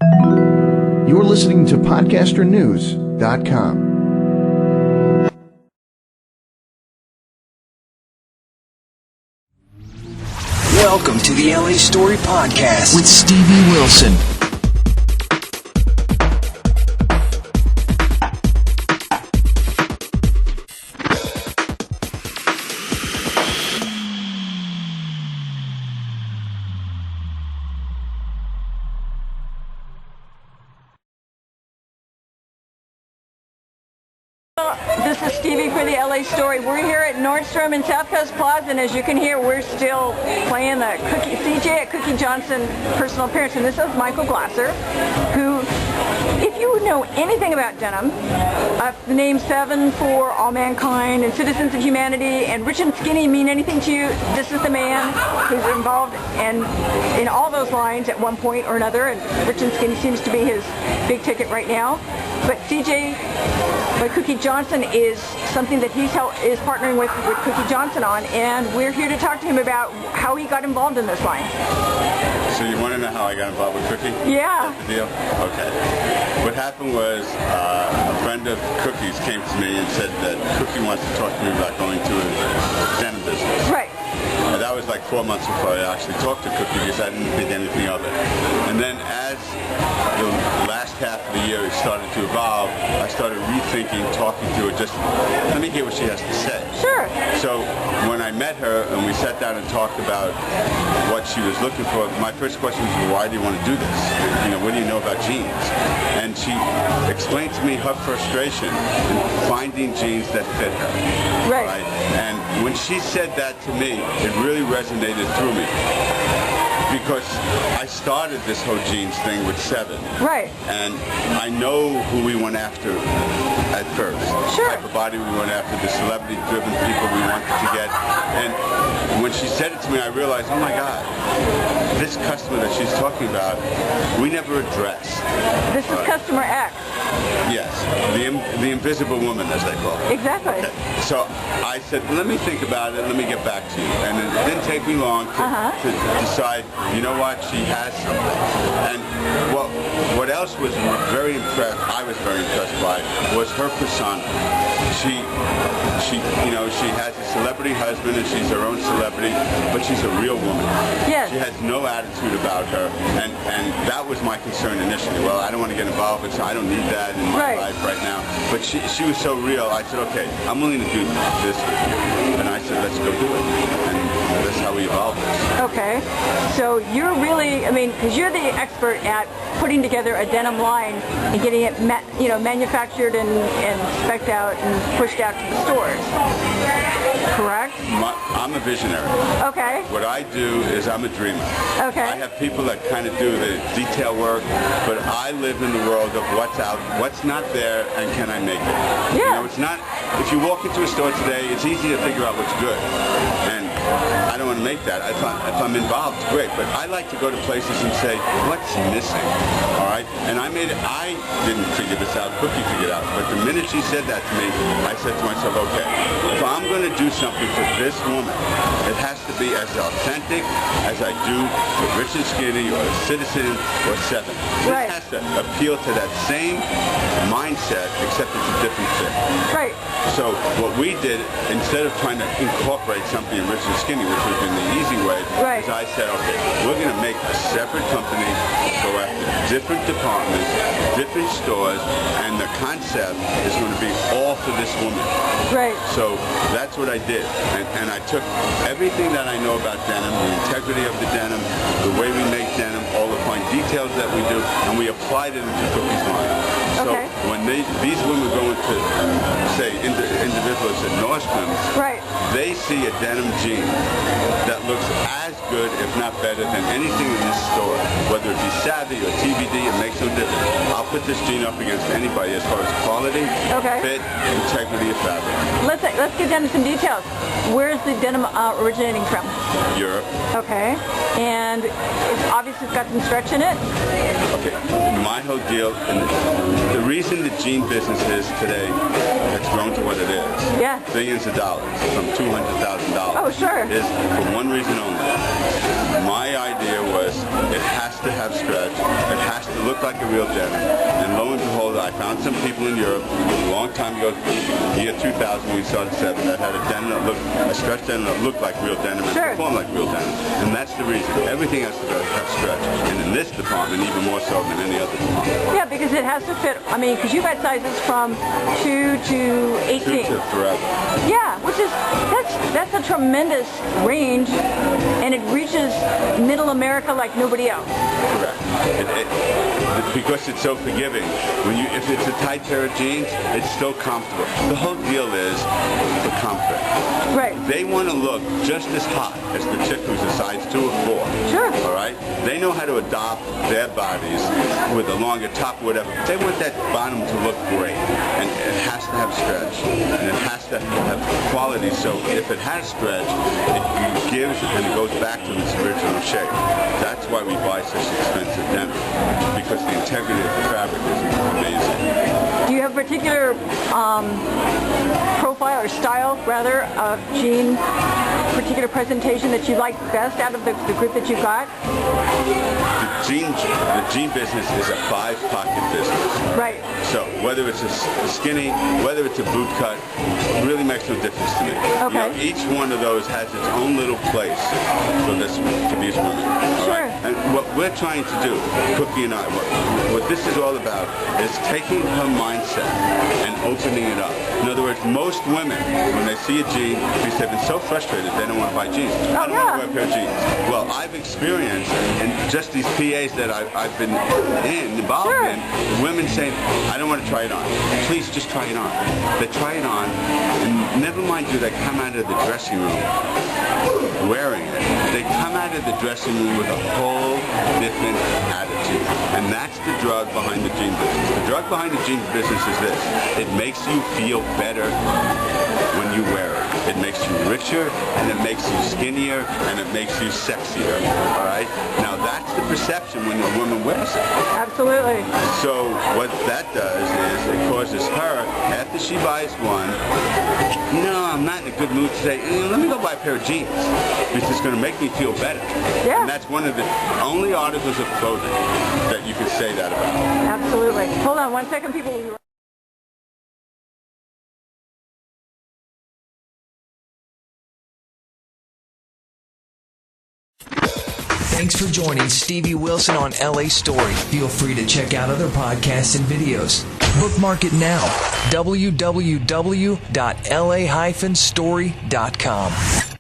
You're listening to podcasternews.com. Welcome to the LA Story Podcast with Stevie Wilson. This is Stevie for the LA Story. We're here at Nordstrom in South Coast Plaza, and as you can hear, we're still playing the CJ at Cookie Johnson personal appearance. And this is Michael Glasser, who, if you know anything about denim, the name Seven for All Mankind and Citizens of Humanity and Rich and Skinny mean anything to you, this is the man who's involved in all those lines at one point or another, and Rich and Skinny seems to be his big ticket right now. But CJ by Cookie Johnson is something that is partnering with Cookie Johnson on, and we're here to talk to him about how he got involved in this line. So you want to know how I got involved with Cookie? Yeah. That's the deal? Okay. What happened was a friend of Cookie's came to me and said that Cookie wants to talk to me about going to a denim business. Right. And that was like 4 months before I actually talked to Cookie because I didn't think anything of it. And then as the last half of the year started to evolve, I started rethinking, talking to her, just let me hear what she has to say. Sure. So when I met her and we sat down and talked about what she was looking for, my first question was, well, why do you want to do this? You know, what do you know about jeans? And she explained to me her frustration in finding jeans that fit her. Right. And when she said that to me, it really resonated through me. Because I started this whole jeans thing with Seven. Right. And I know who we went after at first. Sure. The type of body we went after, the celebrity-driven people we wanted to get. And when she said it to me, I realized, oh my God, this customer that she's talking about, we never addressed. This is customer X. Yes, the invisible woman, as they call her. Exactly. Okay. So I said, let me think about it, let me get back to you. And it didn't take me long to decide, you know what, she has something. And what else was very impressed, I was very impressed by, was her persona. She has a celebrity husband and she's her own celebrity, but she's a real woman. Yes. She has no attitude about her, and that was my concern initially. Well, I don't want to get involved with, so I don't need that in my life right now. But she was so real, I said, okay, I'm willing to do this with you. And I said, let's go do it. And that's how we evolved this. Okay. So you're really, because you're the expert at putting together a denim line and getting it manufactured and spec'd out and pushed out to the stores. Correct? I'm a visionary. Okay. What I do is I'm a dreamer. Okay. I have people that kind of do the detail work, but I live in the world of what's out, what's not there, and can I make it? Yeah. You know, it's not, if you walk into a store today, it's easy to figure out what's good. And I don't want to make that. If I'm involved, great. But I like to go to places and say, what's missing? All right? And I didn't figure this out. Cookie figured it out. But the minute she said that to me, I said to myself, okay, if I'm going to do something for this woman, it has to be as authentic as I do for Rich and Skinny or Citizen or Seven. Right. This has to appeal to that same mindset, except it's a different fit. Right. So what we did, instead of trying to incorporate something in Rich and Skinny, which would have been the easy way, is I said, okay, we're going to make a separate company, go after different departments, different stores, and the concept is going to be all for this woman. Right. So that's what I did. And I took everything that I know about denim, the integrity of the denim, the way we make denim, all the fine details that we do, and we applied it into Cookie's line. So when these women go into, say, individuals at Nordstrom, they see a denim jean that looks as good, if not better, than anything in this store. Whether it be Savvy or TBD, it makes no difference. I'll put this jean up against anybody as far as quality, fit, integrity of fabric. Let's get down to some details. Where is the denim originating from? Europe. Okay. And obviously it's got some stretch in it? Okay. My whole deal, and the reason the jean business is today, it's grown to what it is. Yeah. Billions of dollars, from $200,000. Oh, sure. Is for one reason only. My idea was it has to have stretch. It has to look like a real denim. And lo and behold, I found some people in Europe a long time ago, year 2000 when we started 7, that had a stretch denim that looked like real denim and performed like real denim. And that's the reason. Everything has to have stretch. And in this department, even more so than any other department. Yeah, because it has to fit. I mean, because you've got sizes from 2 to 18. 2 to forever. Yeah, which is that's a tremendous range, and it reaches middle America like nobody else. Correct. Because it's so forgiving. If it's a tight pair of jeans, it's still comfortable. The whole deal is the comfort. Right. They want to look just as hot as the chick who's a size 2 or 4. Sure. All right? They know how to adopt their bodies with a longer top or whatever. They want that bottom to look great. And it has to have stretch. And it has to have quality. So if it has stretch, it gives and it goes back to its original shape. That's why we buy such expensive denim. Because the integrity of the fabric is amazing. Do you have a particular profile or style, rather, of jean, particular presentation that you like best out of the group that you've got? The jean business is a 5-pocket business. Right. So whether it's a skinny, whether it's a boot cut, really makes no difference to me. Okay. Each one of those has its own little place for these women. Sure. And what we're trying to do, Cookie and I, what this is all about is taking her mindset and opening it up. In other words, most women, when they see a jean, because they've been so frustrated, they don't want to buy jeans. I don't want to wear a pair of jeans. Well, I've experienced, and just these PAs that I've been involved in, women saying, I don't want to try it on. Please just try it on. They try it on, and never mind you, they come out of the dressing room wearing it. They come out of the dressing room with a whole different attitude. And that's the drug behind the jean business. The drug behind the jean business is this. It makes you feel better when you wear it. It makes you richer, and it makes you skinnier, and it makes you sexier. All right? Now, that's the perception when a woman wears it. Absolutely. So what that does is it causes her, after she buys one, I'm not in a good mood to say, let me go buy a pair of jeans, because it's going to make me feel better. Yeah. And that's one of the only articles of clothing that you can say that about. Absolutely. Hold on 1 second, people. Thanks for joining Stevie Wilson on LA Story. Feel free to check out other podcasts and videos. Bookmark it now. www.la-story.com.